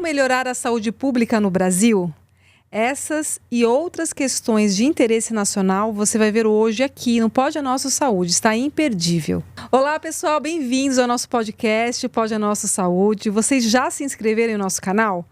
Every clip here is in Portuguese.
melhorar a saúde pública no Brasil? Essas e outras questões de interesse nacional você vai ver hoje aqui no Pode a Nossa Saúde, está imperdível. Olá pessoal, bem-vindos ao nosso podcast Pode a Nossa Saúde. Vocês já se inscreveram no nosso canal?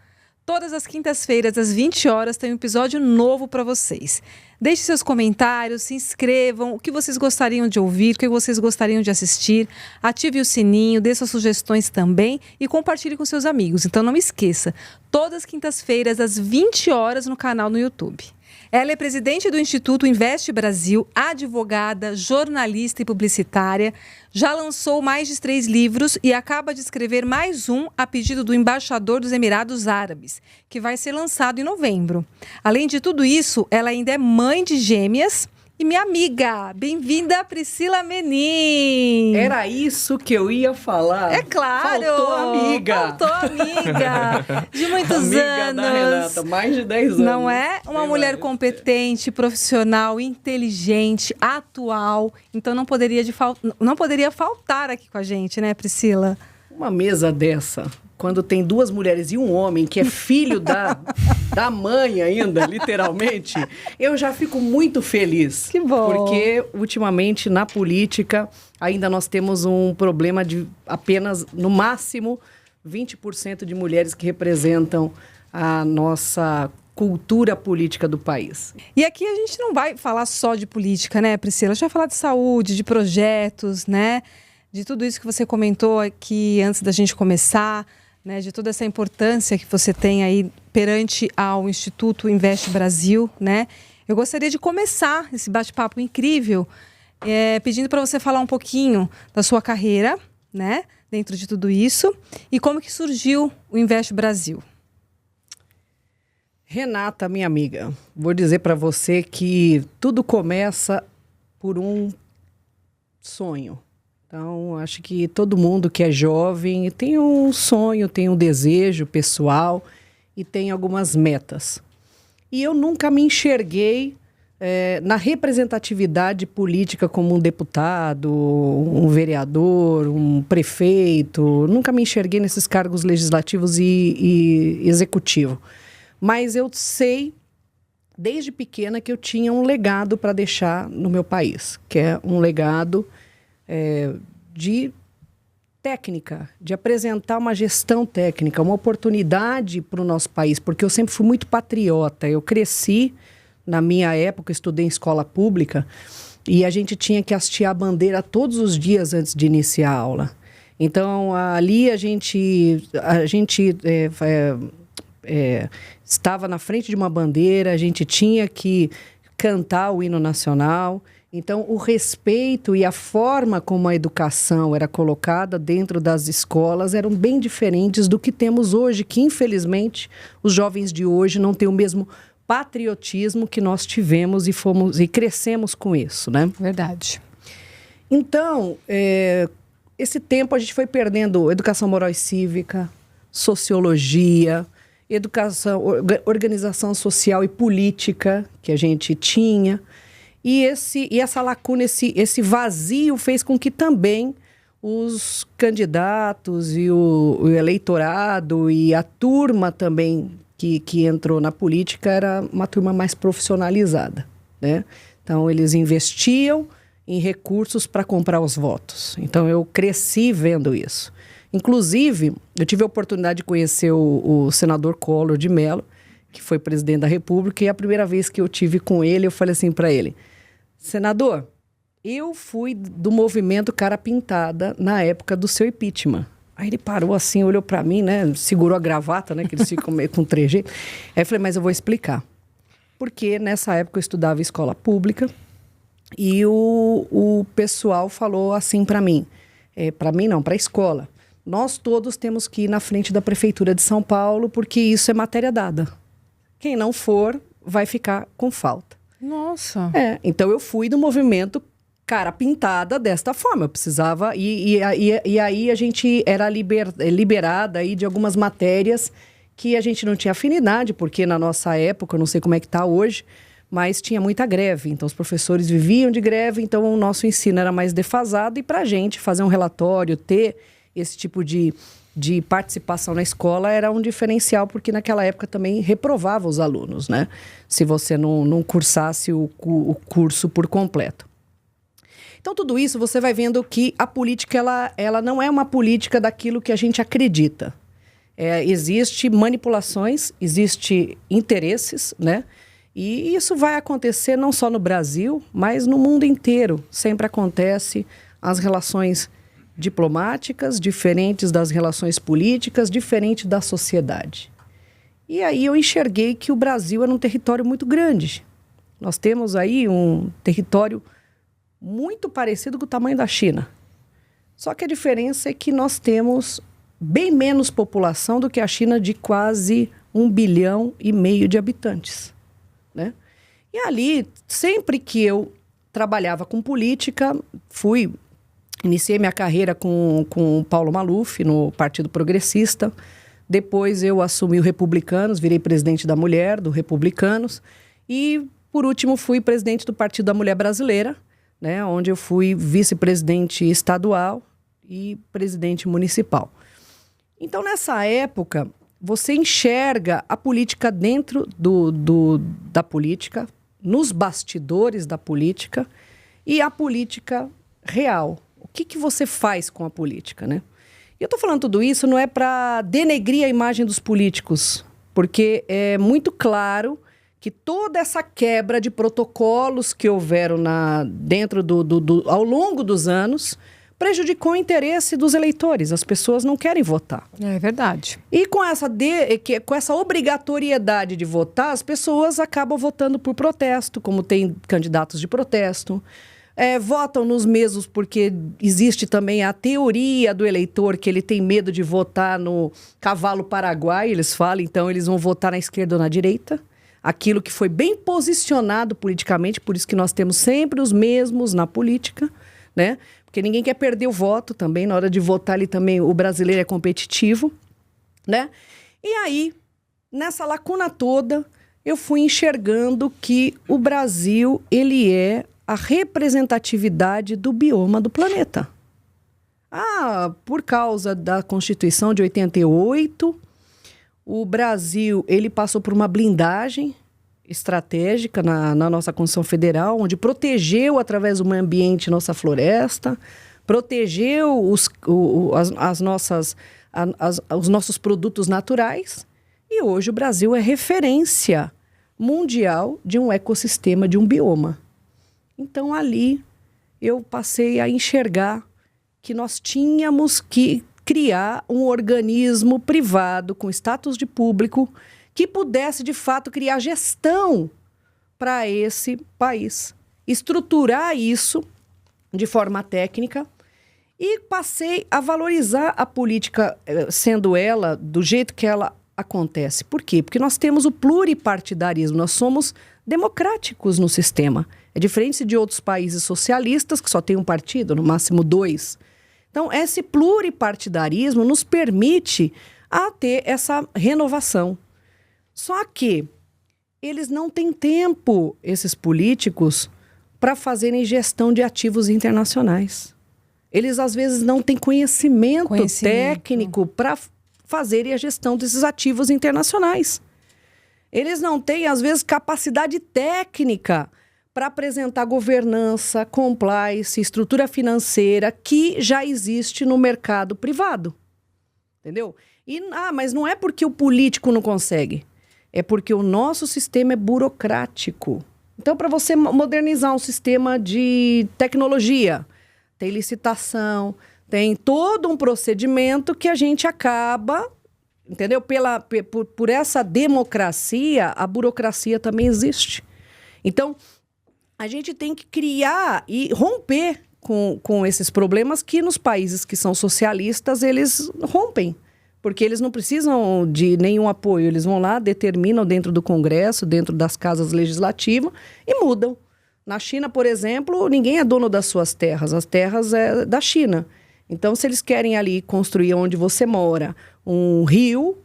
Todas as quintas-feiras, às 20 horas, tem um episódio novo para vocês. Deixe seus comentários, se inscrevam, o que vocês gostariam de ouvir, o que vocês gostariam de assistir. Ative o sininho, dê suas sugestões também e compartilhe com seus amigos. Então não esqueça, todas as quintas-feiras, às 20 horas, no canal no YouTube. Ela é presidente do Instituto Investe Brasil, advogada, jornalista e publicitária. Já lançou mais de 3 livros e acaba de escrever mais um a pedido do embaixador dos Emirados Árabes, que vai ser lançado em novembro. Além de tudo isso, ela ainda é mãe de gêmeas e minha amiga. Bem-vinda, Priscila Menin. Era isso que eu ia falar. É claro. Faltou amiga. Faltou amiga. De muitos amiga anos. Da Renata, mais de 10 anos. Não é? Uma mulher competente, profissional, inteligente, atual. Então não poderia faltar aqui com a gente, né, Priscila? Uma mesa dessa, quando tem 2 mulheres e um homem, que é filho da mãe ainda, literalmente, eu já fico muito feliz. Que bom. Porque, ultimamente, na política, ainda nós temos um problema de apenas, no máximo, 20% de mulheres que representam a nossa cultura política do país. E aqui a gente não vai falar só de política, né, Priscila? A gente vai falar de saúde, de projetos, né? De tudo isso que você comentou aqui antes da gente começar, né? De toda essa importância que você tem aí perante ao Instituto Investe Brasil, né? Eu gostaria de começar esse bate-papo incrível pedindo para você falar um pouquinho da sua carreira, né? Dentro de tudo isso e como que surgiu o Investe Brasil. Renata, minha amiga, vou dizer para você que tudo começa por um sonho. Então, acho que todo mundo que é jovem tem um sonho, tem um desejo pessoal e tem algumas metas. E eu nunca me enxerguei na representatividade política como um deputado, um vereador, um prefeito. Nunca me enxerguei nesses cargos legislativos e executivo. Mas eu sei, desde pequena, que eu tinha um legado para deixar no meu país, que é um legado de técnica, de apresentar uma gestão técnica, uma oportunidade para o nosso país, porque eu sempre fui muito patriota. Eu cresci, na minha época, estudei em escola pública, e a gente tinha que hastear a bandeira todos os dias antes de iniciar a aula. Então, ali a gente estava na frente de uma bandeira, a gente tinha que cantar o hino nacional. Então, o respeito e a forma como a educação era colocada dentro das escolas eram bem diferentes do que temos hoje, que infelizmente os jovens de hoje não têm o mesmo patriotismo que nós tivemos e crescemos com isso, né? Verdade. Então, esse tempo a gente foi perdendo educação moral e cívica, sociologia, educação, organização social e política que a gente tinha. E essa lacuna, esse vazio fez com que também os candidatos e o eleitorado e a turma também que entrou na política era uma turma mais profissionalizada, né? Então, eles investiam em recursos para comprar os votos. Então, eu cresci vendo isso. Inclusive, eu tive a oportunidade de conhecer o senador Collor de Mello, que foi presidente da República, e a primeira vez que eu tive com ele, eu falei assim para ele: senador, eu fui do movimento Cara Pintada na época do seu impeachment. Aí ele parou assim, olhou para mim, né? Segurou a gravata, né? Que eles ficam meio com trejeito. Aí eu falei, mas eu vou explicar. Porque nessa época eu estudava em escola pública e o pessoal falou assim para mim. Para mim não, para a escola. Nós todos temos que ir na frente da Prefeitura de São Paulo porque isso é matéria dada. Quem não for vai ficar com falta. Nossa! Então eu fui do movimento Cara Pintada desta forma. Eu precisava... E aí a gente era liberada aí de algumas matérias que a gente não tinha afinidade, porque na nossa época, eu não sei como é que está hoje, mas tinha muita greve. Então, os professores viviam de greve, então o nosso ensino era mais defasado. E para a gente fazer um relatório, ter esse tipo de participação na escola era um diferencial, porque naquela época também reprovava os alunos, né? Se você não cursasse o curso por completo. Então, tudo isso você vai vendo que a política ela não é uma política daquilo que a gente acredita. Existe manipulações, existe interesses, né? E isso vai acontecer não só no Brasil, mas no mundo inteiro. Sempre acontece as relações diplomáticas diferentes das relações políticas, diferente da sociedade. E aí eu enxerguei que o Brasil era um território muito grande. Nós temos aí um território muito parecido com o tamanho da China. Só que a diferença é que nós temos bem menos população do que a China, de quase 1,5 bilhão de habitantes, né? E ali, sempre que eu trabalhava com política, iniciei minha carreira com o Paulo Maluf, no Partido Progressista. Depois eu assumi o Republicanos, virei presidente da Mulher, do Republicanos. E, por último, fui presidente do Partido da Mulher Brasileira, né, onde eu fui vice-presidente estadual e presidente municipal. Então, nessa época, você enxerga a política dentro da política, nos bastidores da política e a política real. O que você faz com a política, né? E eu estou falando tudo isso não é para denegrir a imagem dos políticos, porque é muito claro que toda essa quebra de protocolos que houveram dentro ao longo dos anos prejudicou o interesse dos eleitores. As pessoas não querem votar. É verdade. E com essa obrigatoriedade de votar, as pessoas acabam votando por protesto, como tem candidatos de protesto. Votam nos mesmos porque existe também a teoria do eleitor que ele tem medo de votar no cavalo paraguai, eles falam, então eles vão votar na esquerda ou na direita. Aquilo que foi bem posicionado politicamente, por isso que nós temos sempre os mesmos na política, né? Porque ninguém quer perder o voto também, na hora de votar ali também o brasileiro é competitivo, né? E aí, nessa lacuna toda, eu fui enxergando que o Brasil, ele é a representatividade do bioma do planeta. Por causa da Constituição de 88, o Brasil, ele passou por uma blindagem estratégica na nossa Constituição Federal, onde protegeu, através do meio ambiente, nossa floresta, protegeu os nossos produtos naturais. E hoje o Brasil é referência mundial de um ecossistema, de um bioma. Então, ali, eu passei a enxergar que nós tínhamos que criar um organismo privado com status de público que pudesse, de fato, criar gestão para esse país. Estruturar isso de forma técnica e passei a valorizar a política, sendo ela do jeito que ela acontece. Por quê? Porque nós temos o pluripartidarismo, nós somos democráticos no sistema. É diferente de outros países socialistas, que só tem um partido, no máximo 2. Então, esse pluripartidarismo nos permite a ter essa renovação. Só que eles não têm tempo, esses políticos, para fazerem gestão de ativos internacionais. Eles, às vezes, não têm conhecimento técnico para fazerem a gestão desses ativos internacionais. Eles não têm, às vezes, capacidade técnica para apresentar governança, compliance, estrutura financeira que já existe no mercado privado. Entendeu? Mas não é porque o político não consegue. É porque o nosso sistema é burocrático. Então, para você modernizar um sistema de tecnologia, tem licitação, tem todo um procedimento que a gente acaba, entendeu? Por essa democracia, a burocracia também existe. Então, a gente tem que criar e romper com esses problemas que nos países que são socialistas, eles rompem. Porque eles não precisam de nenhum apoio. Eles vão lá, determinam dentro do Congresso, dentro das casas legislativas e mudam. Na China, por exemplo, ninguém é dono das suas terras. As terras é da China. Então, se eles querem ali construir onde você mora um rio,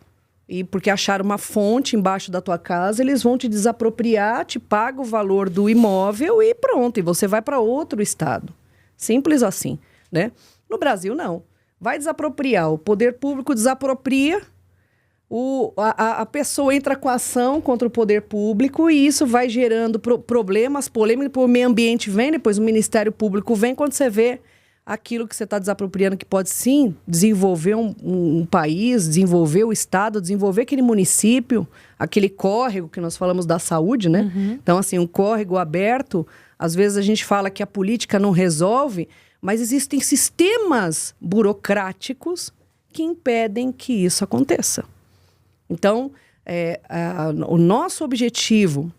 e porque acharam uma fonte embaixo da tua casa, eles vão te desapropriar, te pagam o valor do imóvel e pronto. E você vai para outro estado. Simples assim, né? No Brasil, não. vai desapropriar, o poder público desapropria, a pessoa entra com ação contra o poder público e isso vai gerando problemas, polêmicas, o meio ambiente vem, depois o Ministério Público vem, quando você vê aquilo que você está desapropriando, que pode sim desenvolver um país, desenvolver o estado, desenvolver aquele município, aquele córrego que nós falamos da saúde, né? Então, assim, um córrego aberto, às vezes a gente fala que a política não resolve, mas existem sistemas burocráticos que impedem que isso aconteça. Então, o nosso objetivo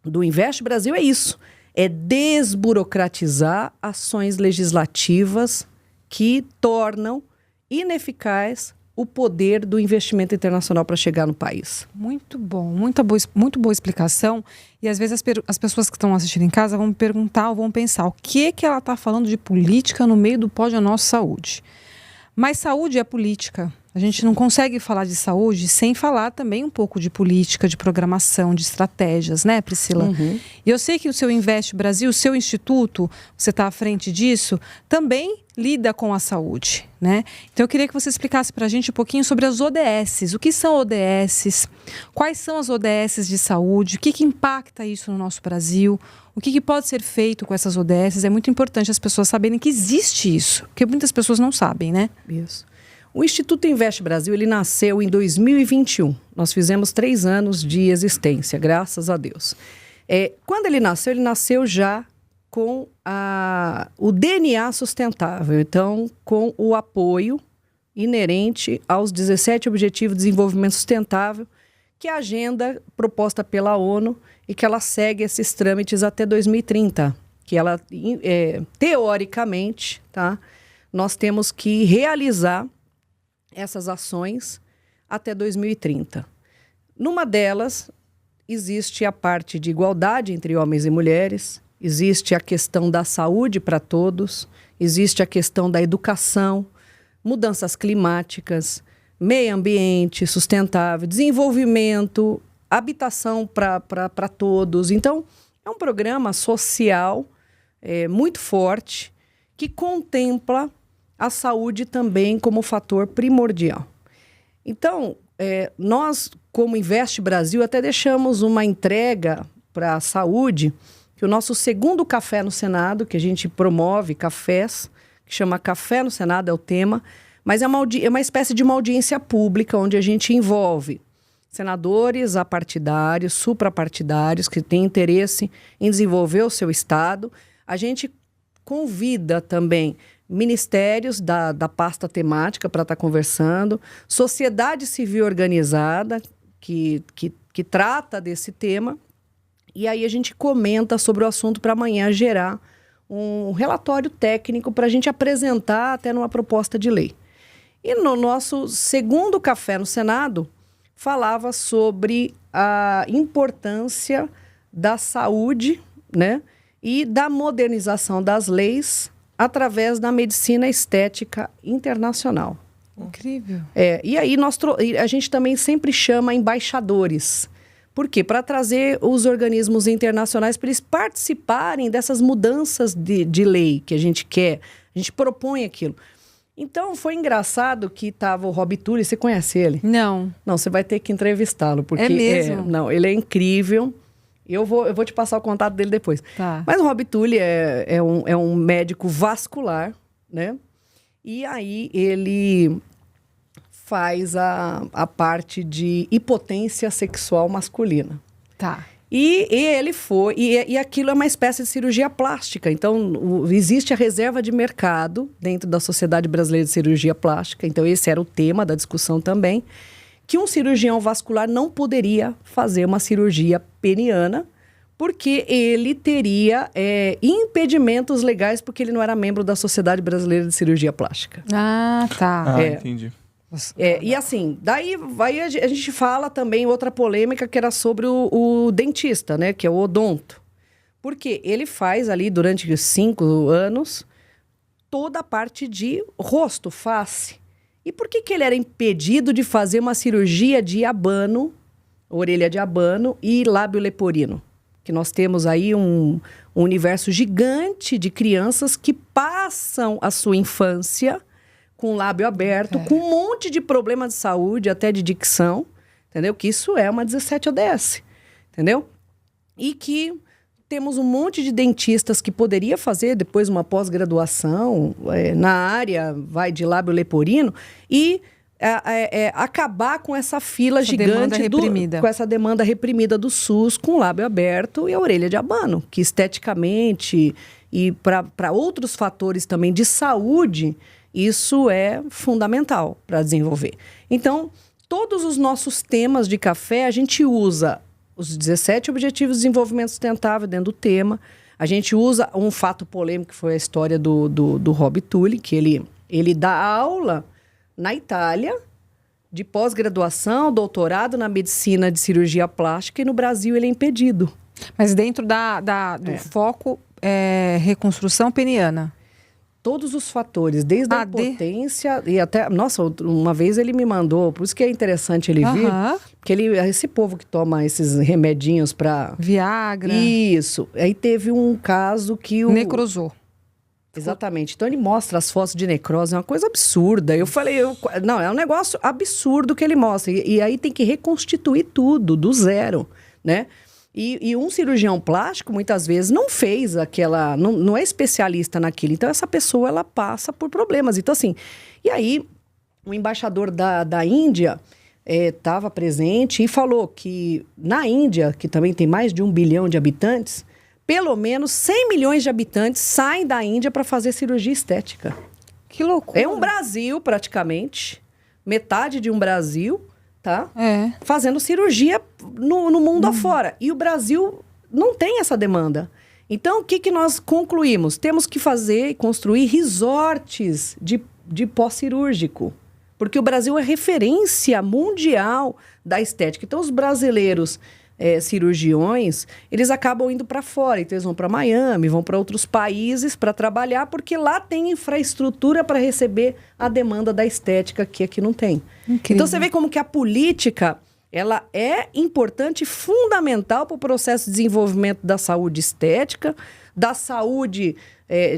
do Investe Brasil é isso, é desburocratizar ações legislativas que tornam ineficaz o poder do investimento internacional para chegar no país. Muito bom, muito boa explicação. E às vezes as pessoas que estão assistindo em casa vão me perguntar ou vão pensar o que ela está falando de política no meio do Pode a Nossa Saúde. Mas saúde é política. A gente não consegue falar de saúde sem falar também um pouco de política, de programação, de estratégias, né, Priscila? E eu sei que o seu Investe Brasil, o seu instituto, você está à frente disso, também lida com a saúde, né? Então eu queria que você explicasse para a gente um pouquinho sobre as ODSs. O que são ODSs? Quais são as ODSs de saúde? O que impacta isso no nosso Brasil? O que pode ser feito com essas ODSs? É muito importante as pessoas saberem que existe isso, porque muitas pessoas não sabem, né? Isso. O Instituto Investe Brasil, ele nasceu em 2021. Nós fizemos 3 anos de existência, graças a Deus. Quando ele nasceu já com o DNA sustentável. Então, com o apoio inerente aos 17 Objetivos de Desenvolvimento Sustentável, que é a agenda proposta pela ONU e que ela segue esses trâmites até 2030. Que ela, teoricamente, tá, nós temos que realizar essas ações até 2030. Numa delas, existe a parte de igualdade entre homens e mulheres, existe a questão da saúde para todos, existe a questão da educação, mudanças climáticas, meio ambiente sustentável, desenvolvimento, habitação para todos. Então, é um programa social muito forte que contempla a saúde também como fator primordial. Então, nós, como Investe Brasil, até deixamos uma entrega para a saúde, que o nosso segundo Café no Senado, que a gente promove, cafés, que chama Café no Senado, é o tema, mas é uma espécie de uma audiência pública, onde a gente envolve senadores apartidários, suprapartidários, que têm interesse em desenvolver o seu estado. A gente convida também ministérios da pasta temática para estar conversando, sociedade civil organizada que trata desse tema, e aí a gente comenta sobre o assunto para amanhã gerar um relatório técnico para a gente apresentar até numa proposta de lei. E no nosso segundo Café no Senado, falava sobre a importância da saúde, né, e da modernização das leis através da medicina estética internacional. Incrível. E aí a gente também sempre chama embaixadores. Por quê? Para trazer os organismos internacionais para eles participarem dessas mudanças de lei que a gente quer. A gente propõe aquilo. Então, foi engraçado que estava o Rob Tully. Você conhece ele? Não. Não, você vai ter que entrevistá-lo. Porque, é mesmo? Não, ele é incrível. Eu vou te passar o contato dele depois. Tá. Mas o Rob Tully é um médico vascular, né? E aí ele faz a parte de hipotência sexual masculina. Tá. E ele foi... E aquilo é uma espécie de cirurgia plástica. Então, existe a reserva de mercado dentro da Sociedade Brasileira de Cirurgia Plástica. Então, esse era o tema da discussão também. Que um cirurgião vascular não poderia fazer uma cirurgia peniana porque ele teria impedimentos legais porque ele não era membro da Sociedade Brasileira de Cirurgia Plástica. Ah, tá. Entendi. E assim, daí a gente fala também outra polêmica que era sobre o dentista, né? Que é o odonto. Porque ele faz ali, durante 5 anos, toda a parte de rosto, face. E por que ele era impedido de fazer uma cirurgia de abano, orelha de abano e lábio leporino? Que nós temos aí um universo gigante de crianças que passam a sua infância com o lábio aberto, com um monte de problema de saúde, até de dicção, entendeu? Que isso é uma 17 ODS, entendeu? E que temos um monte de dentistas que poderia fazer depois uma pós-graduação na área, vai de lábio leporino, e acabar com essa fila gigante, com essa demanda reprimida do SUS, com o lábio aberto e a orelha de abano, que esteticamente e para outros fatores também de saúde, isso é fundamental para desenvolver. Então, todos os nossos temas de café, a gente usa os 17 Objetivos de Desenvolvimento Sustentável dentro do tema. A gente usa um fato polêmico, que foi a história do Rob Tully, que ele dá aula na Itália de pós-graduação, doutorado na medicina de cirurgia plástica, e no Brasil ele é impedido. Mas dentro do foco reconstrução peniana. Todos os fatores, desde a impotência e até... Nossa, uma vez ele me mandou, por isso que é interessante ele vir, porque esse povo que toma esses remedinhos para... Viagra. Isso. Aí teve um caso que o... Necrosou. Exatamente. Então ele mostra as fotos de necrose, é uma coisa absurda. Eu falei, não, é um negócio absurdo que ele mostra. E aí tem que reconstituir tudo, do zero, né? E um cirurgião plástico, muitas vezes, não fez aquela... Não é especialista naquilo. Então, essa pessoa, ela passa por problemas. Então, assim... E aí, o embaixador da Índia estava presente e falou que na Índia, que também tem mais de 1 bilhão de habitantes, pelo menos 100 milhões de habitantes saem da Índia para fazer cirurgia estética. Que loucura! É um Brasil, praticamente. Metade de um Brasil... Tá? Fazendo cirurgia no mundo afora. E o Brasil não tem essa demanda. Então, o que nós concluímos? Temos que fazer e construir resorts de pós-cirúrgico. Porque o Brasil é referência mundial da estética. Então, os brasileiros cirurgiões, eles acabam indo para fora. Então, eles vão para Miami, vão para outros países para trabalhar, porque lá tem infraestrutura para receber a demanda da estética que aqui não tem. Incrível. Então, você vê como que a política, ela é importante e fundamental para o processo de desenvolvimento da saúde estética, da saúde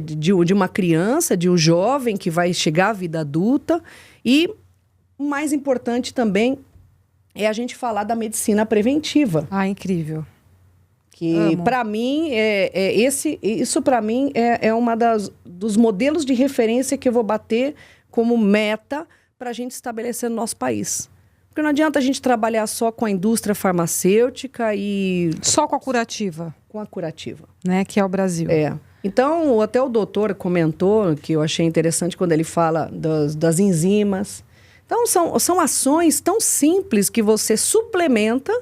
de uma criança, de um jovem que vai chegar à vida adulta. E o mais importante também é a gente falar da medicina preventiva. Ah, incrível. Que, para mim, isso para mim é uma dos modelos de referência que eu vou bater como meta para a gente estabelecer no nosso país. Porque não adianta a gente trabalhar só com a indústria farmacêutica e... Só com a curativa. Com a curativa. Né? Que é o Brasil. Então, até o doutor comentou, que eu achei interessante quando ele fala das enzimas. Então, são ações tão simples que você suplementa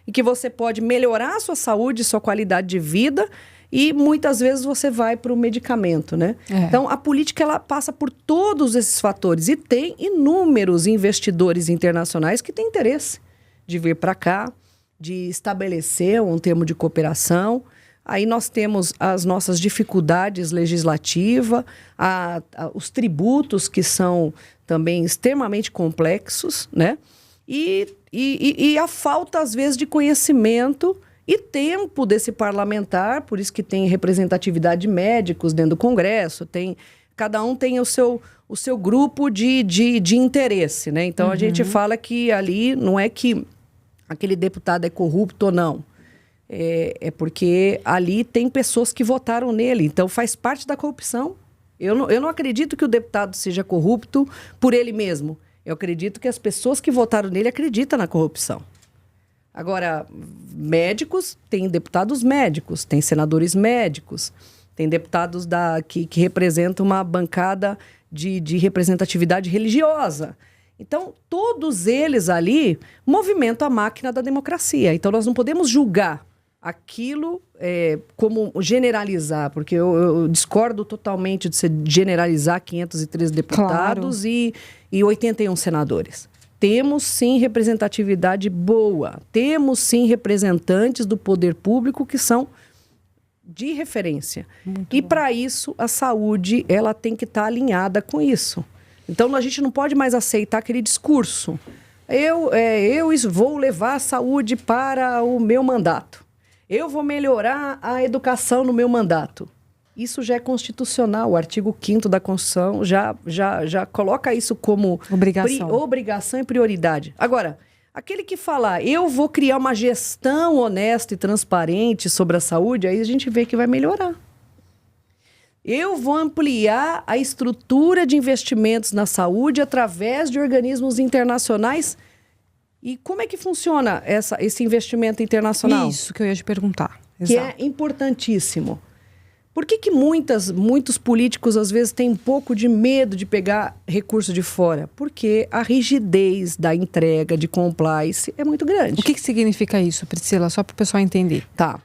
e que você pode melhorar a sua saúde, sua qualidade de vida, e muitas vezes você vai para o medicamento, né? Então, a política, ela passa por todos esses fatores e tem inúmeros investidores internacionais que têm interesse de vir para cá, de estabelecer um termo de cooperação. Aí nós temos as nossas dificuldades legislativas, os tributos que são também extremamente complexos, né? E a falta, às vezes, de conhecimento e tempo desse parlamentar, por isso que tem representatividade de médicos dentro do Congresso, cada um tem o seu grupo de interesse, né? Então, a gente fala que ali não é que aquele deputado é corrupto ou não. É porque ali tem pessoas que votaram nele, então faz parte da corrupção. Eu não acredito que o deputado seja corrupto por ele mesmo. Eu acredito que as pessoas que votaram nele acreditam na corrupção. Agora, médicos, tem deputados médicos, tem senadores médicos, tem deputados que representam uma bancada de representatividade religiosa. Então, todos eles ali movimentam a máquina da democracia. Então, nós não podemos julgar aquilo como generalizar, porque eu discordo totalmente de se generalizar 513 deputados e 81 senadores. Temos, sim, representatividade boa. Temos, sim, representantes do poder público que são de referência. Muito bom. Para isso, a saúde, ela tem que estar alinhada com isso. Então, a gente não pode mais aceitar aquele discurso. Eu vou levar a saúde para o meu mandato. Eu vou melhorar a educação no meu mandato. Isso já é constitucional. O artigo 5º da Constituição já coloca isso como obrigação e prioridade. Agora, aquele que fala, eu vou criar uma gestão honesta e transparente sobre a saúde, aí a gente vê que vai melhorar. Eu vou ampliar a estrutura de investimentos na saúde através de organismos internacionais. E como é que funciona esse investimento internacional? Isso que eu ia te perguntar. Que é importantíssimo. Por que muitos políticos, às vezes, têm um pouco de medo de pegar recurso de fora? Porque a rigidez da entrega de compliance é muito grande. O que significa isso, Priscila? Só para o pessoal entender. Tá.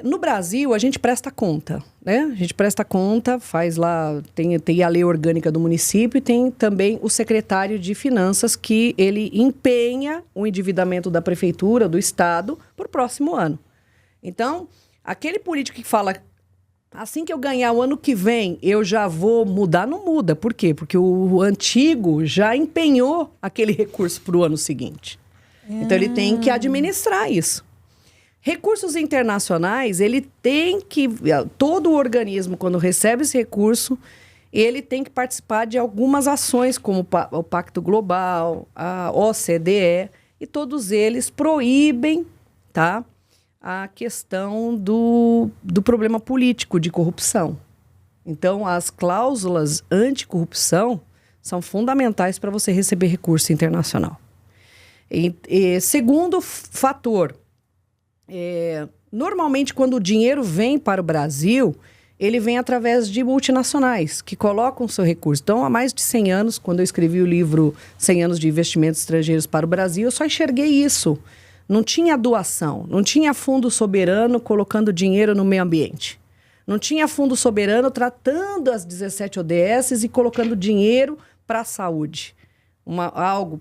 No Brasil, a gente presta conta, né? A gente presta conta, faz lá, tem a lei orgânica do município e tem também o secretário de Finanças que ele empenha o endividamento da prefeitura, do estado, para o próximo ano. Então, aquele político que fala, assim que eu ganhar o ano que vem, eu já vou mudar, não muda. Por quê? Porque o antigo já empenhou aquele recurso para o ano seguinte. Então, ele tem que administrar isso. Recursos internacionais, ele tem que... Todo organismo, quando recebe esse recurso, ele tem que participar de algumas ações, como o Pacto Global, a OCDE, e todos eles proíbem, tá, a questão do problema político de corrupção. Então, as cláusulas anticorrupção são fundamentais para você receber recurso internacional. Segundo fator... normalmente, quando o dinheiro vem para o Brasil, ele vem através de multinacionais que colocam o seu recurso. Então, há mais de 100 anos, quando eu escrevi o livro 100 anos de investimentos estrangeiros para o Brasil, eu só enxerguei isso. Não tinha doação, não tinha fundo soberano colocando dinheiro no meio ambiente. Não tinha fundo soberano tratando as 17 ODSs e colocando dinheiro para a saúde.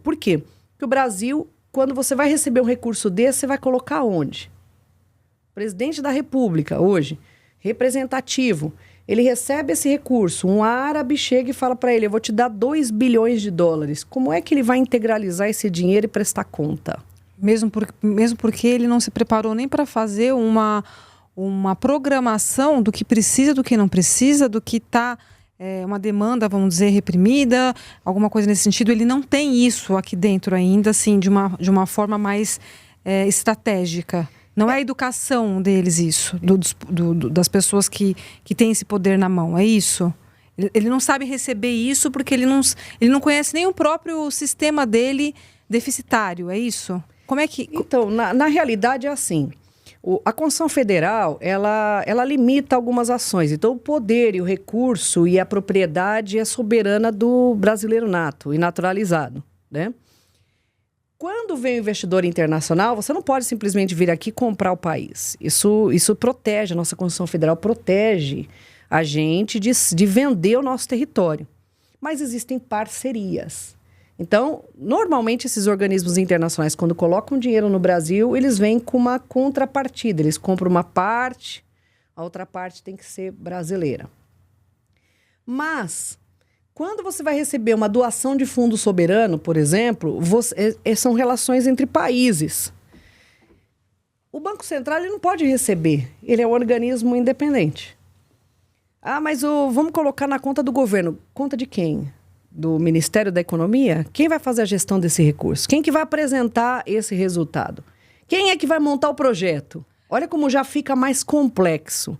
Por quê? Porque o Brasil, quando você vai receber um recurso desse, você vai colocar onde? Presidente da República, hoje, representativo, ele recebe esse recurso, um árabe chega e fala para ele, eu vou te dar 2 bilhões de dólares. Como é que ele vai integralizar esse dinheiro e prestar conta? Mesmo porque ele não se preparou nem para fazer uma programação do que precisa, do que não precisa, do que está uma demanda, vamos dizer, reprimida, alguma coisa nesse sentido. Ele não tem isso aqui dentro ainda, assim, de uma forma mais estratégica. Não é a educação deles isso, das pessoas que têm esse poder na mão, é isso? Ele não sabe receber isso porque ele não conhece nem o próprio sistema dele deficitário, é isso? Como é que... Então, na realidade é assim, a Constituição Federal, ela limita algumas ações, então o poder e o recurso e a propriedade é soberana do brasileiro nato e naturalizado, né? Quando vem o investidor internacional, você não pode simplesmente vir aqui comprar o país. Isso protege, a nossa Constituição Federal protege a gente de vender o nosso território. Mas existem parcerias. Então, normalmente esses organismos internacionais, quando colocam dinheiro no Brasil, eles vêm com uma contrapartida. Eles compram uma parte, a outra parte tem que ser brasileira. Mas... quando você vai receber uma doação de fundo soberano, por exemplo, são relações entre países. O Banco Central ele não pode receber, ele é um organismo independente. Mas vamos colocar na conta do governo. Conta de quem? Do Ministério da Economia? Quem vai fazer a gestão desse recurso? Quem que vai apresentar esse resultado? Quem é que vai montar o projeto? Olha como já fica mais complexo.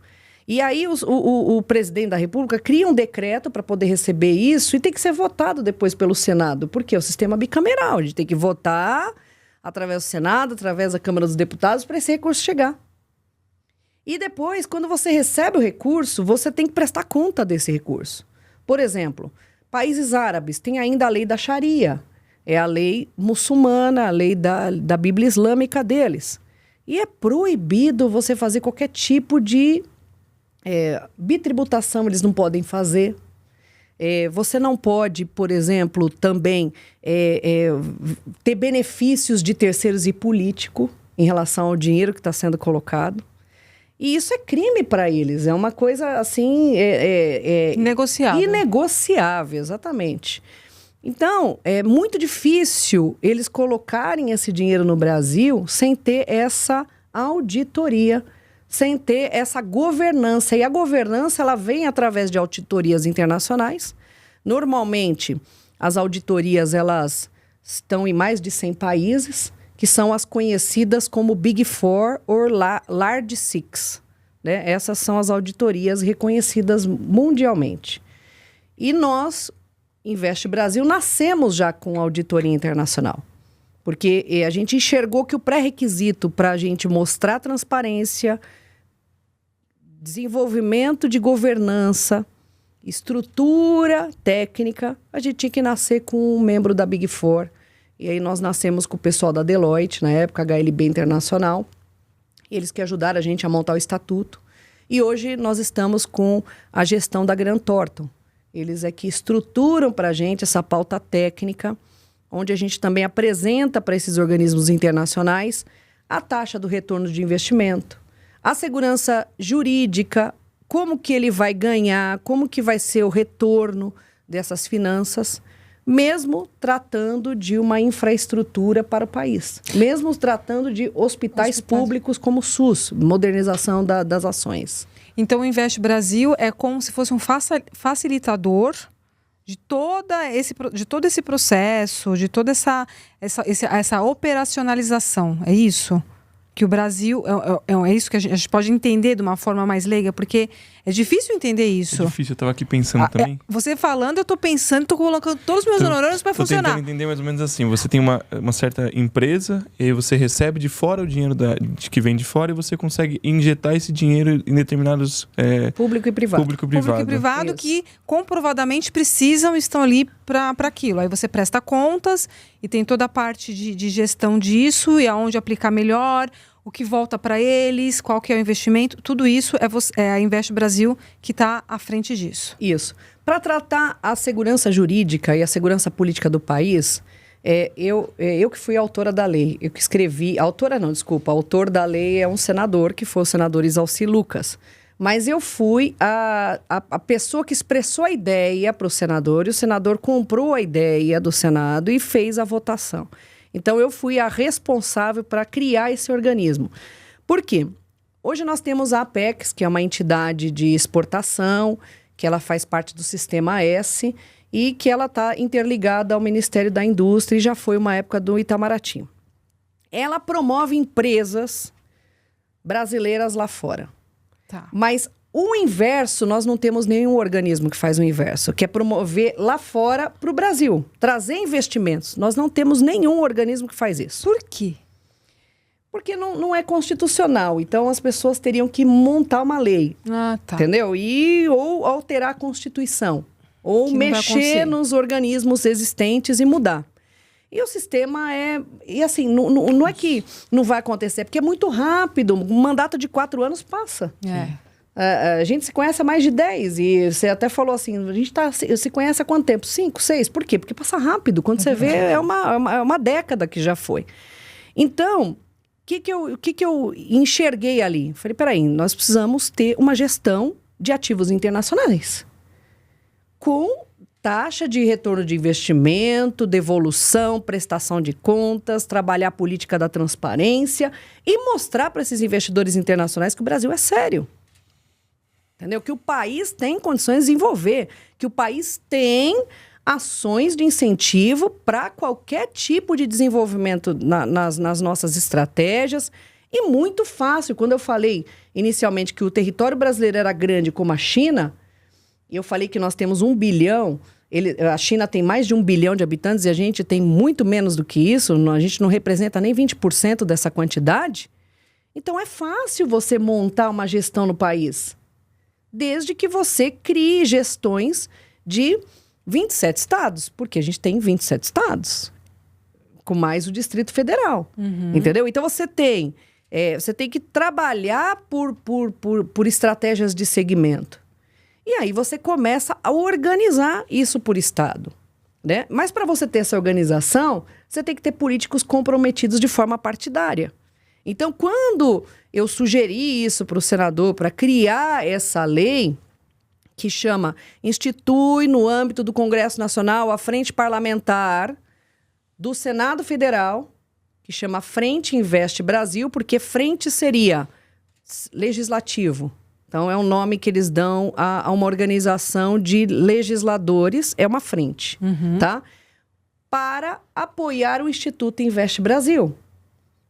E aí o presidente da República cria um decreto para poder receber isso e tem que ser votado depois pelo Senado. Porque é o sistema bicameral, a gente tem que votar através do Senado, através da Câmara dos Deputados para esse recurso chegar. E depois, quando você recebe o recurso, você tem que prestar conta desse recurso. Por exemplo, países árabes têm ainda a lei da Sharia. É a lei muçulmana, a lei da Bíblia Islâmica deles. E é proibido você fazer qualquer tipo de... bitributação eles não podem fazer. Você não pode, por exemplo, também ter benefícios de terceiros e político em relação ao dinheiro que está sendo colocado. E isso é crime para eles. É uma coisa assim... inegociável. Inegociável, exatamente. Então, é muito difícil eles colocarem esse dinheiro no Brasil sem ter essa auditoria sem ter essa governança. E a governança ela vem através de auditorias internacionais. Normalmente, as auditorias elas estão em mais de 100 países, que são as conhecidas como Big Four ou Large Six. Né? Essas são as auditorias reconhecidas mundialmente. E nós, Invest Brasil, nascemos já com auditoria internacional. Porque a gente enxergou que o pré-requisito para a gente mostrar transparência, desenvolvimento de governança, estrutura técnica, a gente tinha que nascer com um membro da Big Four. E aí nós nascemos com o pessoal da Deloitte, na época, HLB Internacional. Eles que ajudaram a gente a montar o estatuto. E hoje nós estamos com a gestão da Grant Thornton. Eles é que estruturam para a gente essa pauta técnica, onde a gente também apresenta para esses organismos internacionais a taxa do retorno de investimento, a segurança jurídica, como que ele vai ganhar, como que vai ser o retorno dessas finanças, mesmo tratando de uma infraestrutura para o país, mesmo tratando de hospitais públicos como o SUS, modernização das ações. Então, o Invest Brasil é como se fosse um facilitador de todo esse processo, de toda essa operacionalização. É isso? Que o Brasil... É isso que a gente pode entender de uma forma mais leiga? Porque é difícil entender isso. É difícil, eu estava aqui pensando também. Você falando, eu estou pensando, estou colocando todos os meus honorários para funcionar. Estou tentando entender mais ou menos assim. Você tem uma certa empresa, e aí você recebe de fora o dinheiro que vem de fora e você consegue injetar esse dinheiro em determinados... Público e privado. Público e privado que comprovadamente estão ali para aquilo. Aí você presta contas e tem toda a parte de gestão disso e aonde aplicar melhor, o que volta para eles, qual que é o investimento. Tudo isso é a Invest Brasil que está à frente disso. Isso. Para tratar a segurança jurídica e a segurança política do país, eu que fui autora da lei, eu que escrevi... autor da lei é um senador, que foi o senador Isalci Lucas. Mas eu fui a pessoa que expressou a ideia para o senador, e o senador comprou a ideia do Senado e fez a votação. Então, eu fui a responsável para criar esse organismo. Por quê? Hoje nós temos a Apex, que é uma entidade de exportação, que ela faz parte do Sistema S e que ela está interligada ao Ministério da Indústria e já foi uma época do Itamaraty. Ela promove empresas brasileiras lá fora. Tá. Mas o inverso, nós não temos nenhum organismo que faz o inverso, que é promover lá fora para o Brasil, trazer investimentos. Nós não temos nenhum organismo que faz isso. Por quê? Porque não é constitucional. Então, as pessoas teriam que montar uma lei. Ah, tá. Entendeu? Ou alterar a Constituição. Ou mexer nos organismos existentes e mudar. E o sistema E assim, não é que não vai acontecer, porque é muito rápido. Um mandato de 4 anos passa. A gente se conhece há mais de 10. E você até falou assim, a gente se conhece há quanto tempo? 5, 6. Por quê? Porque passa rápido. Quando você vê, é uma década que já foi. Então, o que eu enxerguei ali? Falei, peraí, nós precisamos ter uma gestão de ativos internacionais. Com taxa de retorno de investimento, devolução, prestação de contas, trabalhar a política da transparência e mostrar para esses investidores internacionais que o Brasil é sério. Entendeu? Que o país tem condições de desenvolver, que o país tem ações de incentivo para qualquer tipo de desenvolvimento nas nossas estratégias. E muito fácil. Quando eu falei inicialmente que o território brasileiro era grande como a China, e eu falei que nós temos 1 bilhão, a China tem mais de 1 bilhão de habitantes e a gente tem muito menos do que isso, a gente não representa nem 20% dessa quantidade. Então é fácil você montar uma gestão no país, desde que você crie gestões de 27 estados, porque a gente tem 27 estados, com mais o Distrito Federal, entendeu? Então você tem que trabalhar por estratégias de segmento. E aí você começa a organizar isso por estado, né? Mas para você ter essa organização, você tem que ter políticos comprometidos de forma partidária. Então, quando eu sugeri isso para o senador, para criar essa lei, que chama Institui no âmbito do Congresso Nacional a Frente Parlamentar do Senado Federal, que chama Frente Invest Brasil, porque frente seria legislativo. Então, é um nome que eles dão a uma organização de legisladores, é uma frente, tá? Para apoiar o Instituto Invest Brasil.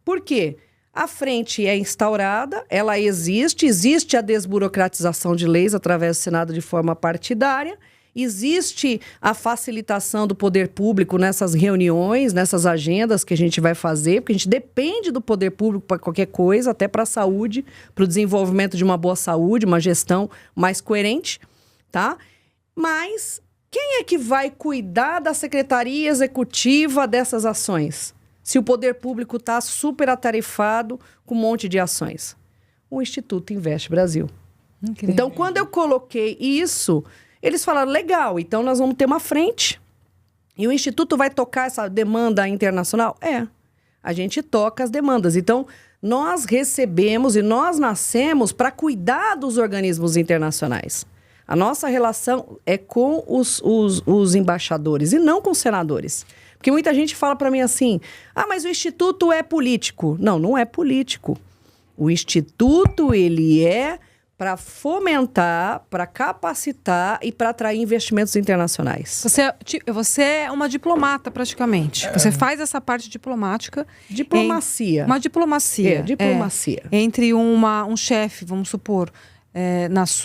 Por quê? A frente é instaurada, ela existe a desburocratização de leis através do Senado de forma partidária, existe a facilitação do poder público nessas reuniões, nessas agendas que a gente vai fazer, porque a gente depende do poder público para qualquer coisa, até para a saúde, para o desenvolvimento de uma boa saúde, uma gestão mais coerente, tá? Mas quem é que vai cuidar da secretaria executiva dessas ações? Se o poder público está super atarefado com um monte de ações? O Instituto Invest Brasil. Incrível. Então, quando eu coloquei isso, eles falaram, legal, então nós vamos ter uma frente. E o Instituto vai tocar essa demanda internacional? A gente toca as demandas. Então, nós recebemos e nós nascemos para cuidar dos organismos internacionais. A nossa relação é com os embaixadores e não com os senadores. Porque muita gente fala para mim assim, mas o Instituto é político. Não, não é político. O Instituto, ele é para fomentar, para capacitar e para atrair investimentos internacionais. Você é uma diplomata, praticamente. Você faz essa parte diplomática. Diplomacia. Uma diplomacia. Diplomacia. Entre um chefe, vamos supor,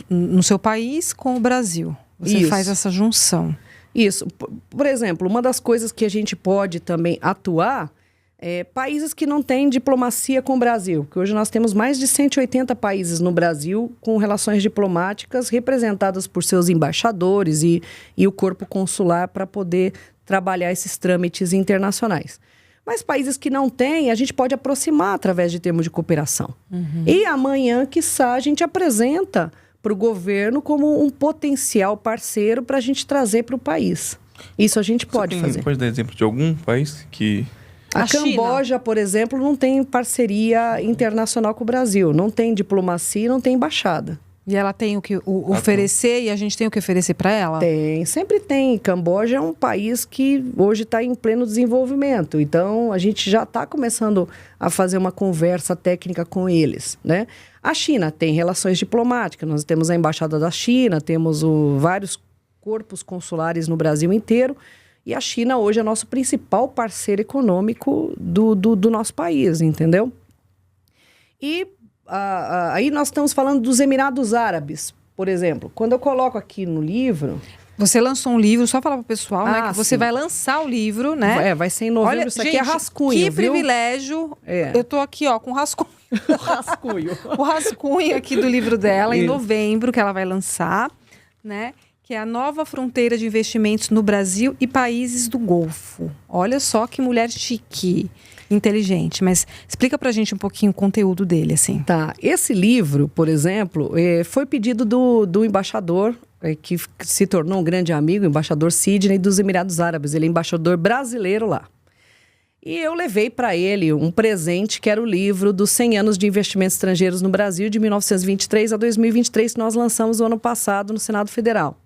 no seu país com o Brasil. Você faz essa junção. Isso. Por exemplo, uma das coisas que a gente pode também atuar países que não têm diplomacia com o Brasil, que hoje nós temos mais de 180 países no Brasil com relações diplomáticas representadas por seus embaixadores e o corpo consular para poder trabalhar esses trâmites internacionais. Mas países que não têm, a gente pode aproximar através de termos de cooperação. E amanhã, quiçá, a gente apresenta para o governo como um potencial parceiro para a gente trazer para o país. Isso a gente pode fazer. Pode dar exemplo de algum país que... A Camboja, por exemplo, não tem parceria internacional com o Brasil. Não tem diplomacia, não tem embaixada. E ela tem o que oferecer e a gente tem o que oferecer para ela? Tem, sempre tem. Camboja é um país que hoje está em pleno desenvolvimento. Então, a gente já está começando a fazer uma conversa técnica com eles, né? A China tem relações diplomáticas. Nós temos a Embaixada da China, temos vários corpos consulares no Brasil inteiro. E a China hoje é nosso principal parceiro econômico do nosso país, entendeu? E aí nós estamos falando dos Emirados Árabes, por exemplo. Quando eu coloco aqui no livro... Você lançou um livro, só falar para o pessoal, né? Que você sim. vai lançar o livro, né? Vai ser em novembro. Olha, isso gente, aqui é rascunho, que viu? privilégio. Eu tô aqui, ó, com rascunho. Rascunho. O rascunho aqui do livro dela, em novembro, que ela vai lançar, né? Que é a nova fronteira de investimentos no Brasil e países do Golfo. Olha só que mulher chique, inteligente. Mas explica pra gente um pouquinho o conteúdo dele, assim. Tá. Esse livro, por exemplo, foi pedido do embaixador, que se tornou um grande amigo, o embaixador Sidney dos Emirados Árabes. Ele é embaixador brasileiro lá. E eu levei para ele um presente, que era o livro dos 100 anos de investimentos estrangeiros no Brasil, de 1923 a 2023, que nós lançamos o ano passado no Senado Federal.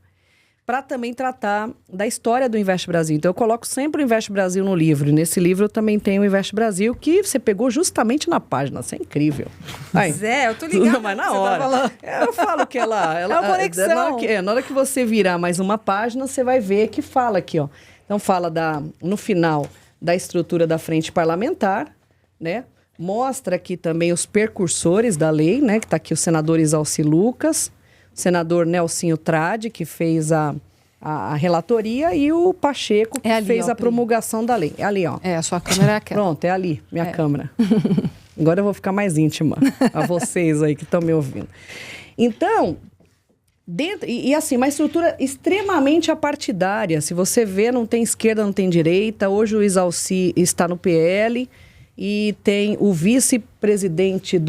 Para também tratar da história do Invest Brasil. Então, eu coloco sempre o Invest Brasil no livro. E nesse livro eu também tenho o Invest Brasil, que você pegou justamente na página. Isso é incrível. Pois eu tô ligada. Mas na hora. Eu falo que ela é uma conexão. Na hora que você virar mais uma página, você vai ver que fala aqui, ó. Então, fala no final da estrutura da frente parlamentar, né? Mostra aqui também os percursores da lei, né? Que está aqui o senador Isalci Lucas, o senador Nelsinho Trade, que fez a relatoria, e o Pacheco, que fez a promulgação da lei. É ali, ó. A sua câmera é aquela. Pronto, é ali, minha câmera. Agora eu vou ficar mais íntima a vocês aí que estão me ouvindo. Então, assim, uma estrutura extremamente apartidária. Se você vê, não tem esquerda, não tem direita. Hoje o Isalci está no PL e tem o vice-presidente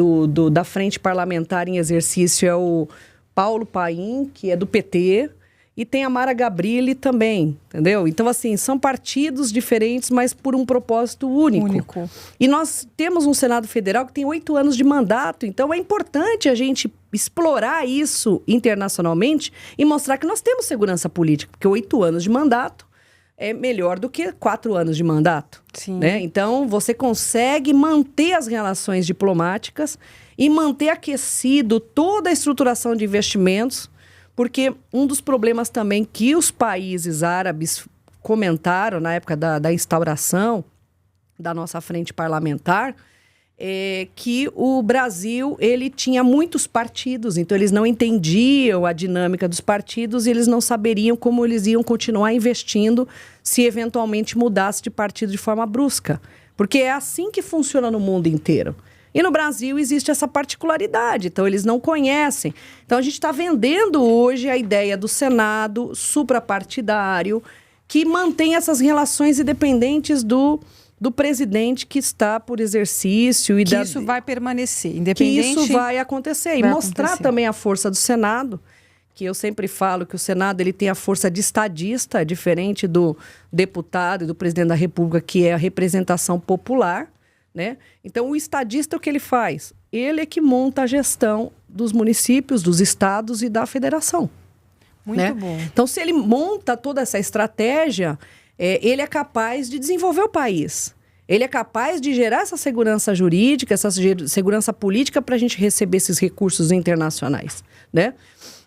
da frente parlamentar em exercício, é o Paulo Paim, que é do PT, e tem a Mara Gabrilli também, entendeu? Então, assim, são partidos diferentes, mas por um propósito único. E nós temos um Senado Federal que tem 8 anos de mandato, então é importante a gente explorar isso internacionalmente e mostrar que nós temos segurança política, porque 8 anos de mandato é melhor do que 4 anos de mandato. Sim. Né? Então, você consegue manter as relações diplomáticas e manter aquecido toda a estruturação de investimentos, porque um dos problemas também que os países árabes comentaram na época da instauração da nossa frente parlamentar é que o Brasil ele tinha muitos partidos, então eles não entendiam a dinâmica dos partidos e eles não saberiam como eles iam continuar investindo se eventualmente mudasse de partido de forma brusca. Porque é assim que funciona no mundo inteiro. E no Brasil existe essa particularidade, então eles não conhecem. Então a gente está vendendo hoje a ideia do Senado suprapartidário que mantém essas relações independentes do presidente que está por exercício. Que isso vai permanecer, independente... Que isso vai acontecer. E mostrar também a força do Senado, que eu sempre falo que o Senado ele tem a força de estadista, diferente do deputado e do presidente da República, que é a representação popular, né? Então, o estadista, o que ele faz? Ele é que monta a gestão dos municípios, dos estados e da federação. Muito né? bom. Então, se ele monta toda essa estratégia... ele é capaz de desenvolver o país. Ele é capaz de gerar essa segurança jurídica, essa segurança política para a gente receber esses recursos internacionais, né?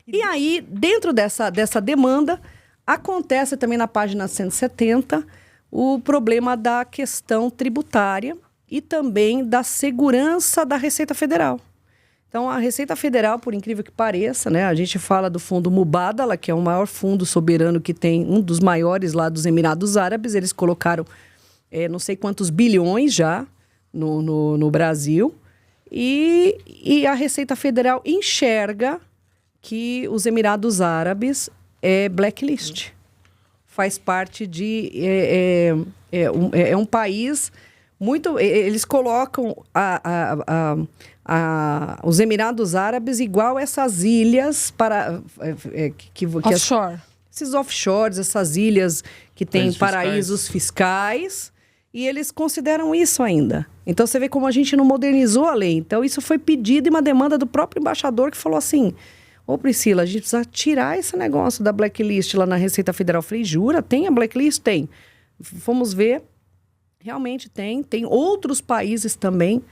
E aí, dentro dessa demanda, acontece também na página 170 o problema da questão tributária e também da segurança da Receita Federal. Então, a Receita Federal, por incrível que pareça, né, a gente fala do fundo Mubadala, que é o maior fundo soberano que tem, um dos maiores lá dos Emirados Árabes. Eles colocaram não sei quantos bilhões já no Brasil. E a Receita Federal enxerga que os Emirados Árabes é blacklist. Faz parte de... É um país muito... Eles colocam os Emirados Árabes igual essas ilhas para offshore. Esses offshores, essas ilhas que têm paraísos fiscais, e eles consideram isso ainda. Então você vê como a gente não modernizou a lei. Então isso foi pedido e uma demanda do próprio embaixador que falou assim: ô Priscila, a gente precisa tirar esse negócio da blacklist lá na Receita Federal. Eu falei, jura? Tem a blacklist? Tem. Fomos ver, realmente tem. Tem outros países também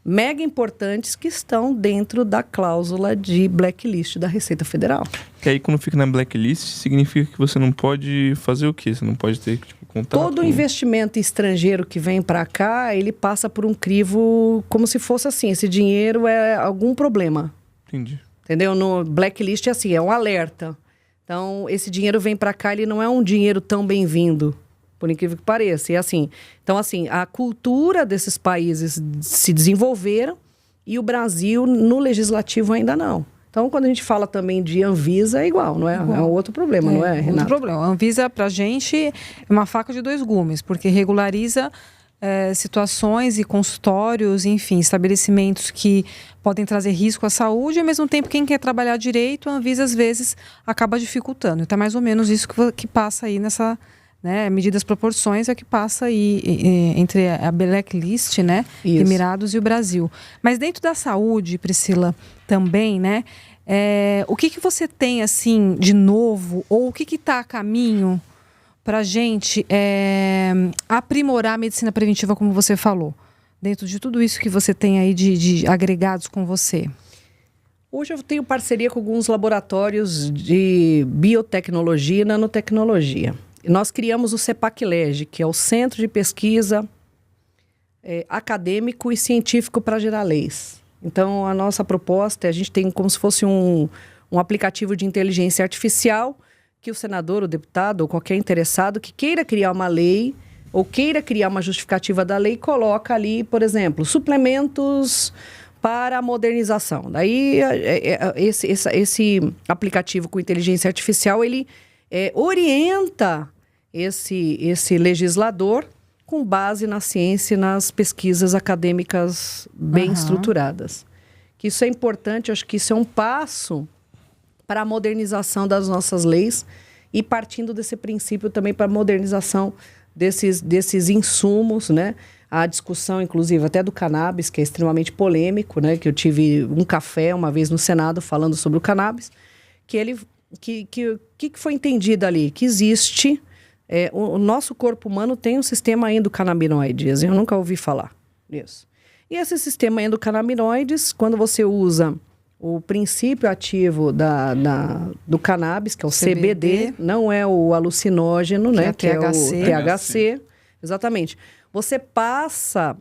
mega importantes que estão dentro da cláusula de blacklist da Receita Federal. Que aí, quando fica na blacklist, significa que você não pode fazer o quê? Você não pode ter contato Todo investimento estrangeiro que vem para cá, ele passa por um crivo como se fosse assim, esse dinheiro é algum problema. Entendi. Entendeu? No blacklist é assim, é um alerta. Então, esse dinheiro vem para cá, ele não é um dinheiro tão bem-vindo, por incrível que pareça. E assim, então, assim, a cultura desses países se desenvolveram e o Brasil, no legislativo, ainda não. Então, quando a gente fala também de Anvisa, é igual, não é? É um outro problema, não é, Renato? Outro problema. A Anvisa, pra gente, é uma faca de dois gumes, porque regulariza situações e consultórios, enfim, estabelecimentos que podem trazer risco à saúde, e ao mesmo tempo, quem quer trabalhar direito, a Anvisa, às vezes, acaba dificultando. Então, é mais ou menos isso que passa aí nessa... Né, medidas proporções é que passa aí entre a blacklist, né, Emirados e o Brasil. Mas dentro da saúde, Priscila, também, né, o que você tem assim de novo, ou o que está a caminho para a gente aprimorar a medicina preventiva, como você falou, dentro de tudo isso que você tem aí de agregados com você? Hoje eu tenho parceria com alguns laboratórios de biotecnologia e nanotecnologia. Nós criamos o CEPAC-LEGE, que é o Centro de Pesquisa Acadêmico e Científico para Gerar Leis. Então, a nossa proposta, a gente tem como se fosse um aplicativo de inteligência artificial que o senador, o deputado ou qualquer interessado que queira criar uma lei ou queira criar uma justificativa da lei, coloca ali, por exemplo, suplementos para a modernização. Daí, esse aplicativo com inteligência artificial, ele orienta esse legislador com base na ciência e nas pesquisas acadêmicas bem estruturadas. Que isso é importante, acho que isso é um passo para a modernização das nossas leis e partindo desse princípio também para a modernização desses insumos, né? A discussão, inclusive, até do cannabis, que é extremamente polêmico, né? Que eu tive um café uma vez no Senado falando sobre o cannabis, que foi entendido ali? Que existe O nosso corpo humano tem um sistema endocannabinoides, eu nunca ouvi falar nisso. E esse sistema endocannabinoides, quando você usa o princípio ativo do cannabis, que é o CBD, não é o alucinógeno, né? Que é o THC. Exatamente. Você passa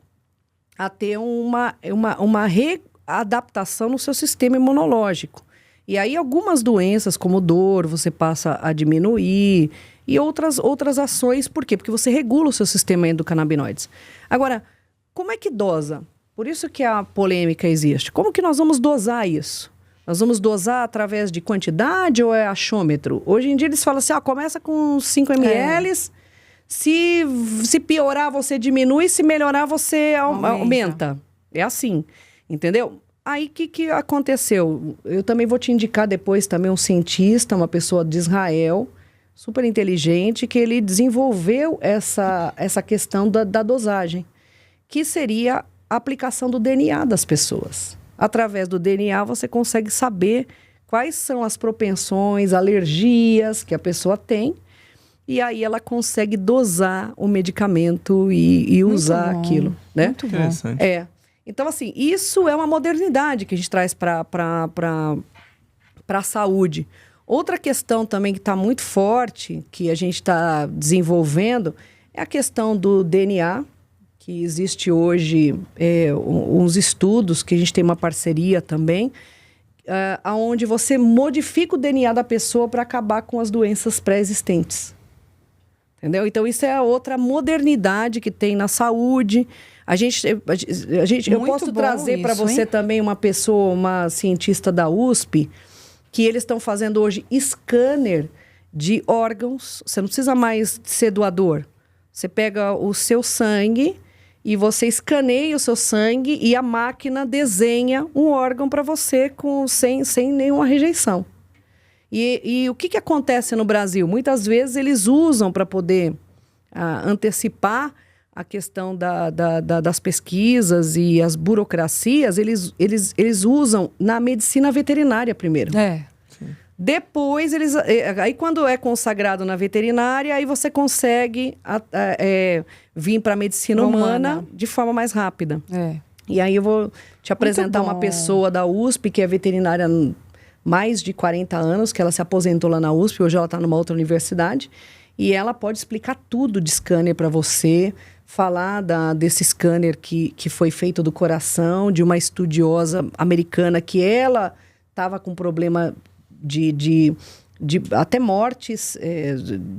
a ter uma readaptação no seu sistema imunológico. E aí algumas doenças, como dor, você passa a diminuir e outras ações. Por quê? Porque você regula o seu sistema endocannabinoides. Agora, como é que dosa? Por isso que a polêmica existe. Como que nós vamos dosar isso? Nós vamos dosar através de quantidade ou é achômetro? Hoje em dia eles falam assim, começa com 5 ml, se piorar você diminui, se melhorar você aumenta. É assim, entendeu? Aí, o que aconteceu? Eu também vou te indicar depois também um cientista, uma pessoa de Israel, super inteligente, que ele desenvolveu essa questão da dosagem, que seria a aplicação do DNA das pessoas. Através do DNA, você consegue saber quais são as propensões, alergias que a pessoa tem, e aí ela consegue dosar o medicamento e usar aquilo, né? Muito bom. Interessante. Então, assim, isso é uma modernidade que a gente traz para a saúde. Outra questão também que está muito forte, que a gente está desenvolvendo, é a questão do DNA, que existe hoje uns estudos, que a gente tem uma parceria também, onde você modifica o DNA da pessoa para acabar com as doenças pré-existentes. Entendeu? Então, isso é a outra modernidade que tem na saúde. Eu posso trazer para você também uma pessoa, uma cientista da USP, que eles estão fazendo hoje scanner de órgãos. Você não precisa mais ser doador. Você pega o seu sangue e você escaneia o seu sangue e a máquina desenha um órgão para você sem nenhuma rejeição. E o que acontece no Brasil? Muitas vezes eles usam para poder antecipar a questão das pesquisas e as burocracias, eles usam na medicina veterinária primeiro. Depois, aí quando é consagrado na veterinária, aí você consegue vir para a medicina humana de forma mais rápida. E aí eu vou te apresentar uma pessoa da USP, que é veterinária há mais de 40 anos, que ela se aposentou lá na USP, hoje ela está numa outra universidade, e ela pode explicar tudo de scanner para você, falar desse scanner que foi feito do coração, de uma estudiosa americana que ela estava com problema de até mortes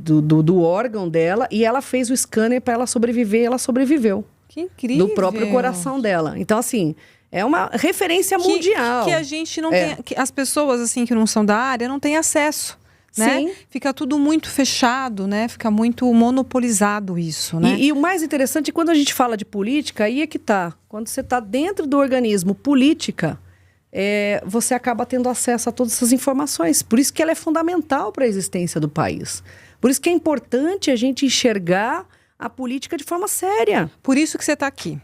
do órgão dela, e ela fez o scanner para ela sobreviver, e ela sobreviveu. Que incrível! Do próprio coração dela. Então, assim, é uma referência mundial. Que a gente não tem... Que as pessoas, assim, que não são da área, não têm acesso. Né? Sim. Fica tudo muito fechado, né? Fica muito monopolizado isso, né? E o mais interessante é quando a gente fala de política, aí é que tá. Quando você está dentro do organismo política, você acaba tendo acesso a todas essas informações. Por isso que ela é fundamental para a existência do país. Por isso que é importante a gente enxergar a política de forma séria. Por isso que você está aqui.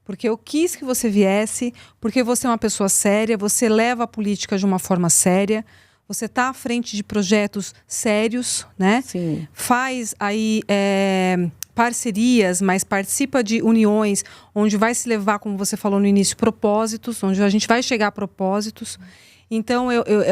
Porque eu quis que você viesse, porque você é uma pessoa séria, você leva a política de uma forma séria, você está à frente de projetos sérios, né? Sim. Faz aí parcerias, mas participa de uniões onde vai se levar, como você falou no início, propósitos, onde a gente vai chegar a propósitos. Então,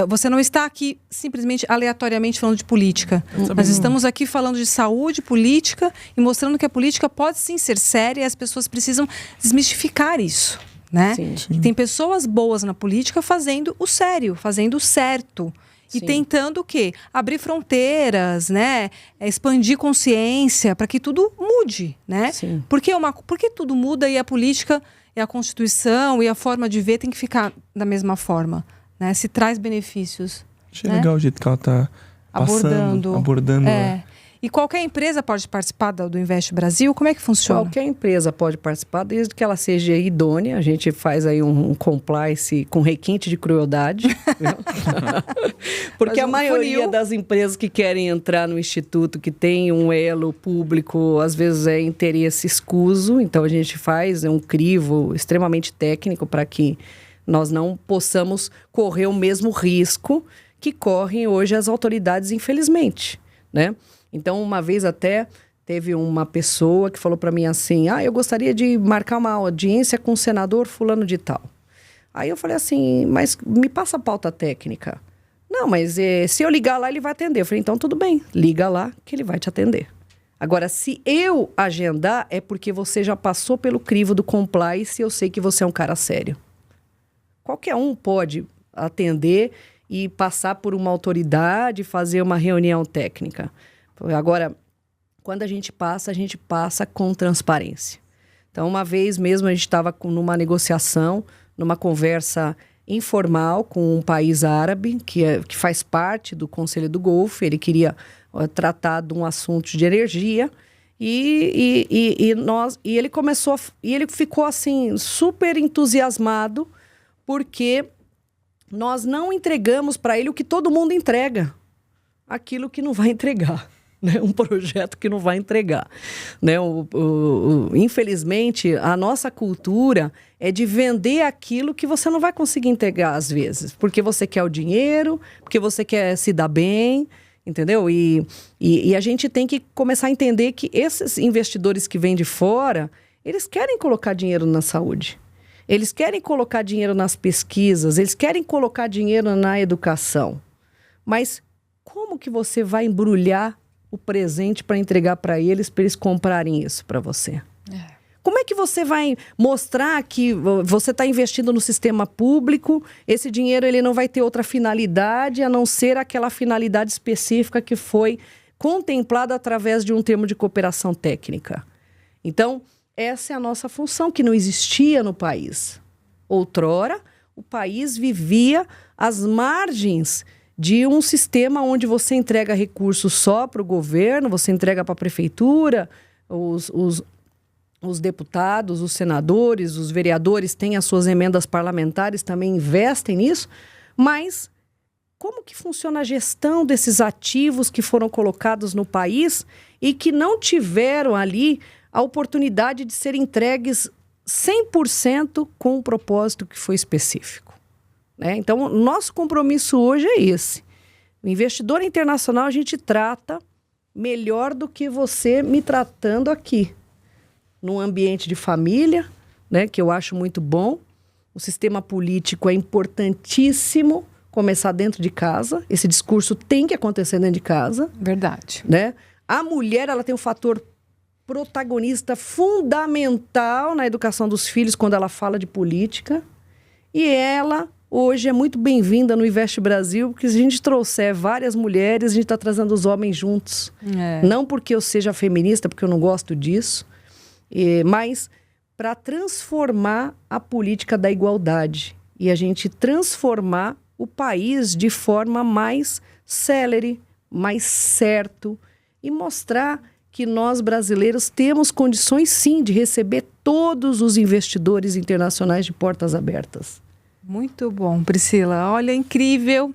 você não está aqui simplesmente aleatoriamente falando de política. Nós estamos aqui falando de saúde, política e mostrando que a política pode sim ser séria e as pessoas precisam desmistificar isso, né? Sim. E tem pessoas boas na política fazendo o sério, fazendo o certo. E tentando o quê? Abrir fronteiras, né? Expandir consciência para que tudo mude, né? Sim. Porque tudo muda e a política e a Constituição e a forma de ver tem que ficar da mesma forma, né? Se traz benefícios. Achei legal o jeito que ela está abordando. E qualquer empresa pode participar do Invest Brasil? Como é que funciona? Qualquer empresa pode participar, desde que ela seja idônea. A gente faz aí um compliance com requinte de crueldade. Porque a maioria das empresas que querem entrar no Instituto, que tem um elo público, às vezes é interesse escuso. Então, a gente faz um crivo extremamente técnico para que nós não possamos correr o mesmo risco que correm hoje as autoridades, infelizmente, né? Então, uma vez até teve uma pessoa que falou para mim assim, eu gostaria de marcar uma audiência com o senador fulano de tal. Aí eu falei assim, mas me passa a pauta técnica. Não, mas se eu ligar lá, ele vai atender. Eu falei, então tudo bem, liga lá que ele vai te atender. Agora, se eu agendar, é porque você já passou pelo crivo do compliance e eu sei que você é um cara sério. Qualquer um pode atender e passar por uma autoridade, fazer uma reunião técnica. Agora, quando a gente passa com transparência. Então, uma vez mesmo, a gente estava numa negociação, numa conversa informal com um país árabe, que faz parte do Conselho do Golfo. Ele queria tratar de um assunto de energia. E ele ficou assim, super entusiasmado, porque nós não entregamos para ele o que todo mundo entrega. Aquilo que não vai entregar. Né? Um projeto que não vai entregar. Né? Infelizmente, a nossa cultura é de vender aquilo que você não vai conseguir entregar às vezes. Porque você quer o dinheiro, porque você quer se dar bem, entendeu? E a gente tem que começar a entender que esses investidores que vêm de fora, eles querem colocar dinheiro na saúde. Eles querem colocar dinheiro nas pesquisas, eles querem colocar dinheiro na educação. Mas como que você vai embrulhar o presente para entregar para eles comprarem isso para você? Como é que você vai mostrar que você está investindo no sistema público, esse dinheiro ele não vai ter outra finalidade a não ser aquela finalidade específica que foi contemplada através de um termo de cooperação técnica? Então, essa é a nossa função, que não existia no país. Outrora, o país vivia às margens de um sistema onde você entrega recursos só para o governo, você entrega para a prefeitura, os deputados, os senadores, os vereadores têm as suas emendas parlamentares, também investem nisso, mas como que funciona a gestão desses ativos que foram colocados no país e que não tiveram ali a oportunidade de serem entregues 100% com o propósito que foi específico? Né? Então, o nosso compromisso hoje é esse. O investidor internacional a gente trata melhor do que você me tratando aqui. Num ambiente de família, né, que eu acho muito bom. O sistema político é importantíssimo começar dentro de casa. Esse discurso tem que acontecer dentro de casa. Verdade. Né? A mulher, ela tem um fator protagonista fundamental na educação dos filhos quando ela fala de política. E ela hoje é muito bem-vinda no Invest Brasil, porque se a gente trouxer várias mulheres, a gente está trazendo os homens juntos. Não porque eu seja feminista, porque eu não gosto disso, mas para transformar a política da igualdade e a gente transformar o país de forma mais célere, mais certo, e mostrar que nós brasileiros temos condições sim de receber todos os investidores internacionais de portas abertas. Muito bom, Priscila. Olha, incrível.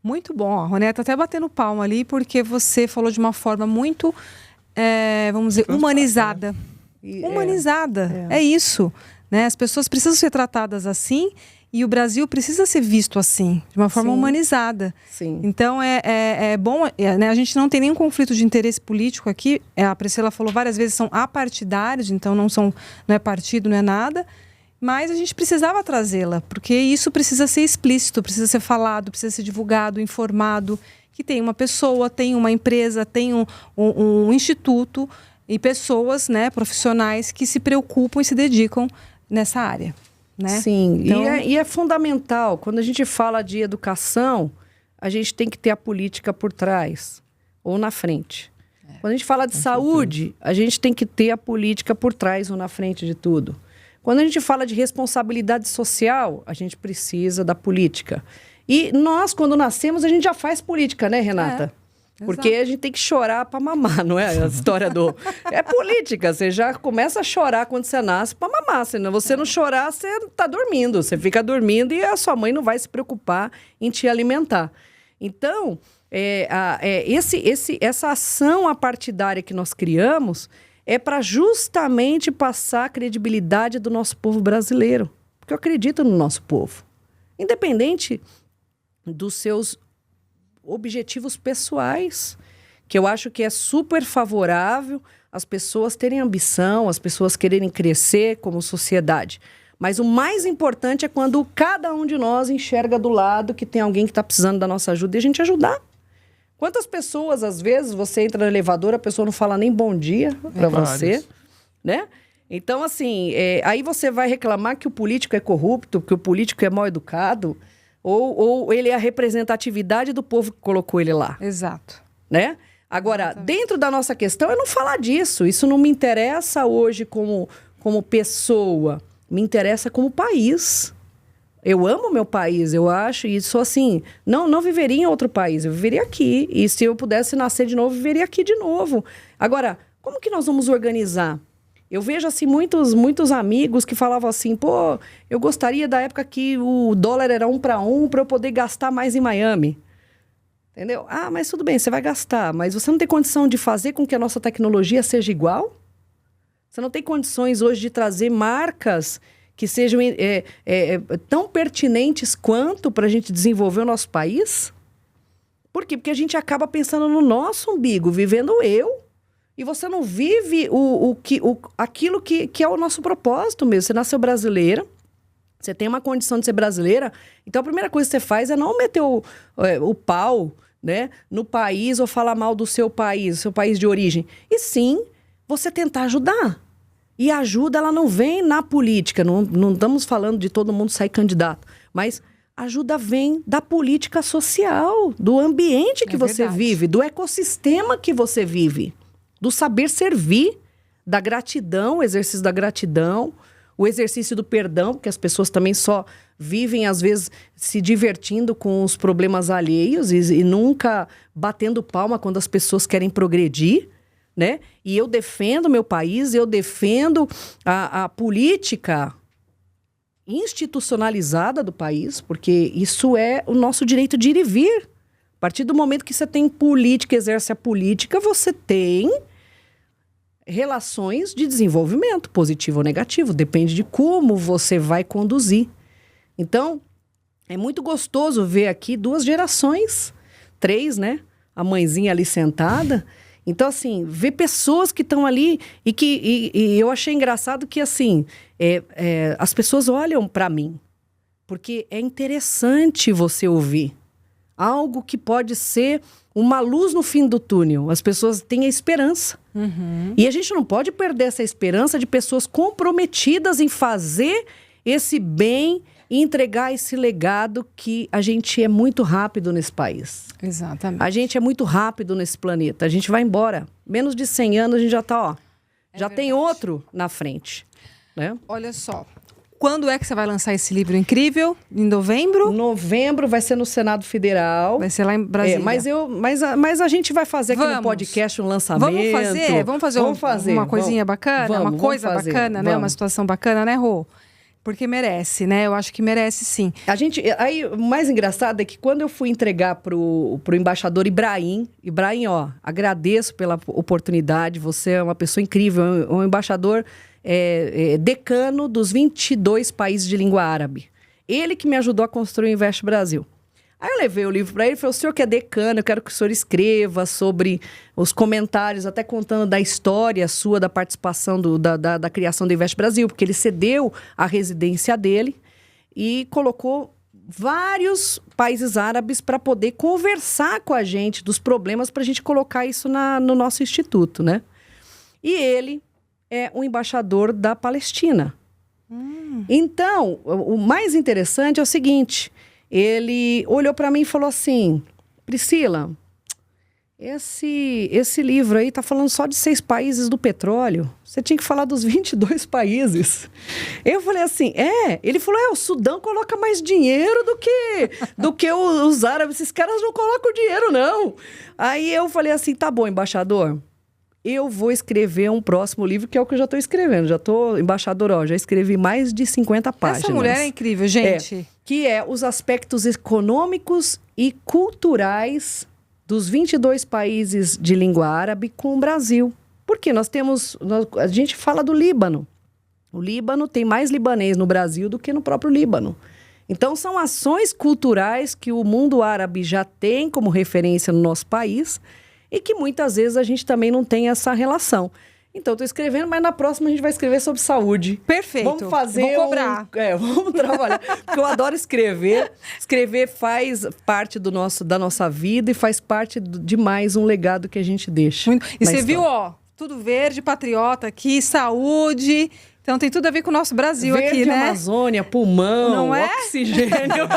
Muito bom. A Roneta tá até batendo palma ali, porque você falou de uma forma muito, vamos dizer, humanizada. Humanizada. É isso. Né? As pessoas precisam ser tratadas assim e o Brasil precisa ser visto assim, de uma forma humanizada. Sim. Então, é bom... né? A gente não tem nenhum conflito de interesse político aqui. A Priscila falou várias vezes, são apartidários, então não é partido, não é nada. Mas a gente precisava trazê-la, porque isso precisa ser explícito, precisa ser falado, precisa ser divulgado, informado, que tem uma pessoa, tem uma empresa, tem um instituto e pessoas, né, profissionais que se preocupam e se dedicam nessa área. Né? Sim, então... e é fundamental. Quando a gente fala de educação, a gente tem que ter a política por trás ou na frente. Quando a gente fala de saúde, a gente tem que ter a política por trás ou na frente de tudo. Quando a gente fala de responsabilidade social, a gente precisa da política. E nós, quando nascemos, a gente já faz política, né, Renata? Porque a gente tem que chorar para mamar, não é? A história do... É política, você já começa a chorar quando você nasce para mamar. Se você não chorar, você está dormindo. Você fica dormindo e a sua mãe não vai se preocupar em te alimentar. Então, essa ação apartidária que nós criamos é para justamente passar a credibilidade do nosso povo brasileiro. Porque eu acredito no nosso povo. Independente dos seus objetivos pessoais. que eu acho que é super favorável as pessoas terem ambição, as pessoas quererem crescer como sociedade. Mas o mais importante é quando cada um de nós enxerga do lado que tem alguém que está precisando da nossa ajuda e a gente ajudar. Quantas pessoas, às vezes, você entra no elevador, a pessoa não fala nem bom dia para você, né? Então, assim, aí você vai reclamar que o político é corrupto, que o político é mal educado, ou ele é a representatividade do povo que colocou ele lá. Exato. Né? Agora, dentro da nossa questão, é não falar disso. Isso não me interessa hoje como pessoa, me interessa como país. Eu amo meu país, eu acho, e sou assim, não viveria em outro país, eu viveria aqui. E se eu pudesse nascer de novo, viveria aqui de novo. Agora, como que nós vamos organizar? Eu vejo, assim, muitos amigos que falavam assim, pô, eu gostaria da época que o dólar era 1 para 1 para eu poder gastar mais em Miami. Entendeu? Ah, mas tudo bem, você vai gastar, mas você não tem condição de fazer com que a nossa tecnologia seja igual? Você não tem condições hoje de trazer marcas que sejam tão pertinentes quanto para a gente desenvolver o nosso país? Por quê? Porque a gente acaba pensando no nosso umbigo, vivendo eu, e você não vive aquilo que é o nosso propósito mesmo. Você nasceu brasileira, você tem uma condição de ser brasileira, então a primeira coisa que você faz é não meter o pau, né, no país ou falar mal do seu país de origem. E sim, você tentar ajudar. E a ajuda, ela não vem na política, não estamos falando de todo mundo sair candidato, mas a ajuda vem da política social, do ambiente que você vive, do ecossistema que você vive, do saber servir, da gratidão, o exercício da gratidão, o exercício do perdão, porque as pessoas também só vivem, às vezes, se divertindo com os problemas alheios e nunca batendo palma quando as pessoas querem progredir. Né? E eu defendo meu país, eu defendo a política institucionalizada do país, porque isso é o nosso direito de ir e vir. A partir do momento que você tem política, exerce a política, você tem relações de desenvolvimento, positivo ou negativo, depende de como você vai conduzir. Então, é muito gostoso ver aqui 2 gerações, 3, né? A mãezinha ali sentada. Então, assim, ver pessoas que estão ali e eu achei engraçado que, assim, as pessoas olham para mim, porque é interessante você ouvir algo que pode ser uma luz no fim do túnel. As pessoas têm a esperança. Uhum. E a gente não pode perder essa esperança de pessoas comprometidas em fazer esse bem e entregar esse legado que a gente é muito rápido nesse país. Exatamente. A gente é muito rápido nesse planeta. A gente vai embora. Menos de 100 anos a gente já está, já tem outro na frente. Né? Olha só. Quando é que você vai lançar esse livro incrível? Em novembro? Novembro vai ser no Senado Federal. Vai ser lá em Brasília. Mas a gente vai fazer aqui no podcast um lançamento. Vamos fazer uma coisinha bacana? Uma coisa bacana, né? Uma situação bacana, né, Rô? Porque merece, né? Eu acho que merece, sim. Aí, o mais engraçado é que quando eu fui entregar pro embaixador Ibrahim, ó, agradeço pela oportunidade, você é uma pessoa incrível, um embaixador decano dos 22 países de língua árabe. Ele que me ajudou a construir o Invest Brasil. Aí eu levei o livro para ele e falei, o senhor que é decano, eu quero que o senhor escreva sobre os comentários, até contando da história sua, da participação da criação do Invest Brasil, porque ele cedeu a residência dele e colocou vários países árabes para poder conversar com a gente dos problemas, para a gente colocar isso no nosso instituto, né? E ele é o embaixador da Palestina. Então, o mais interessante é o seguinte... Ele olhou para mim e falou assim, Priscila, esse livro aí tá falando só de 6 países do petróleo. Você tinha que falar dos 22 países. Eu falei assim, Ele falou, o Sudão coloca mais dinheiro do que os árabes. Esses caras não colocam dinheiro, não. Aí eu falei assim, tá bom, embaixador. Eu vou escrever um próximo livro, que é o que eu já estou escrevendo. Embaixador, já escrevi mais de 50 páginas. Essa mulher é incrível, gente. Que é os aspectos econômicos e culturais dos 22 países de língua árabe com o Brasil. Porque a gente fala do Líbano. O Líbano tem mais libanês no Brasil do que no próprio Líbano. Então, são ações culturais que o mundo árabe já tem como referência no nosso país. e que muitas vezes a gente também não tem essa relação. Então, estou escrevendo, mas na próxima a gente vai escrever sobre saúde. Perfeito. Vamos fazer Vou cobrar. Vamos trabalhar. Porque eu adoro escrever. Escrever faz parte da nossa vida e faz parte de mais um legado que a gente deixa. Muito. E você viu, ó, tudo verde, patriota aqui, saúde. Então tem tudo a ver com o nosso Brasil verde, aqui, né? Amazônia, pulmão, não é? oxigênio.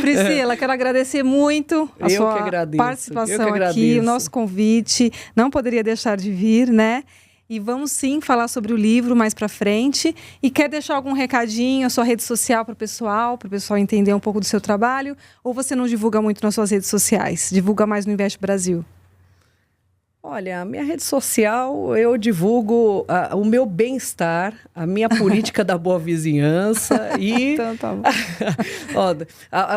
Priscila, quero agradecer muito a sua participação aqui, o nosso convite. Não poderia deixar de vir, né? E vamos sim falar sobre o livro mais pra frente. E quer deixar algum recadinho, a sua rede social para o pessoal entender um pouco do seu trabalho? Ou você não divulga muito nas suas redes sociais? Divulga mais no Investe Brasil? Olha, a minha rede social, eu divulgo o meu bem-estar, a minha política da boa vizinhança e... Então, tá bom.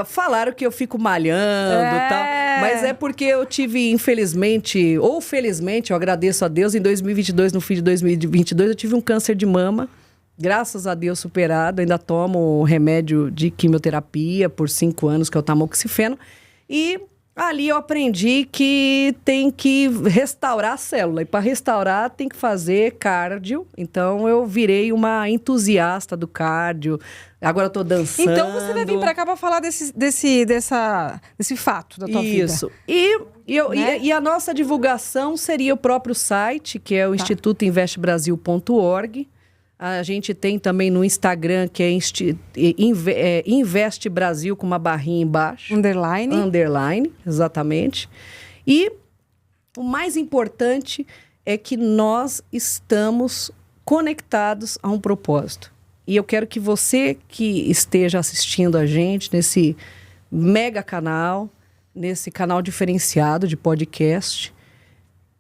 Falaram que eu fico malhando e tal, mas é porque eu tive, infelizmente, ou felizmente, eu agradeço a Deus, em 2022, no fim de 2022, eu tive um câncer de mama, graças a Deus superado, ainda tomo remédio de quimioterapia por 5 anos, que é o tamoxifeno, e... ali eu aprendi que tem que restaurar a célula. E para restaurar tem que fazer cardio. Então eu virei uma entusiasta do cardio. Agora eu tô dançando. Então você vai vir para cá para falar desse fato da tua vida. Isso. E a nossa divulgação seria o próprio site, que é o institutoinvestebrasil.org. A gente tem também no Instagram, que é Investe Brasil, com uma barrinha embaixo. Underline, exatamente. E o mais importante é que nós estamos conectados a um propósito. E eu quero que você que esteja assistindo a gente nesse mega canal, nesse canal diferenciado de podcast,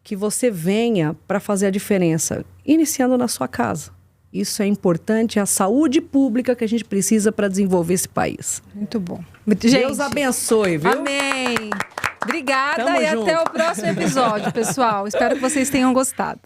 que você venha para fazer a diferença, iniciando na sua casa. Isso é importante, é a saúde pública que a gente precisa para desenvolver esse país. Muito bom. Deus abençoe, viu? Amém. Obrigada. Tamo e junto. Até o próximo episódio, pessoal. Espero que vocês tenham gostado.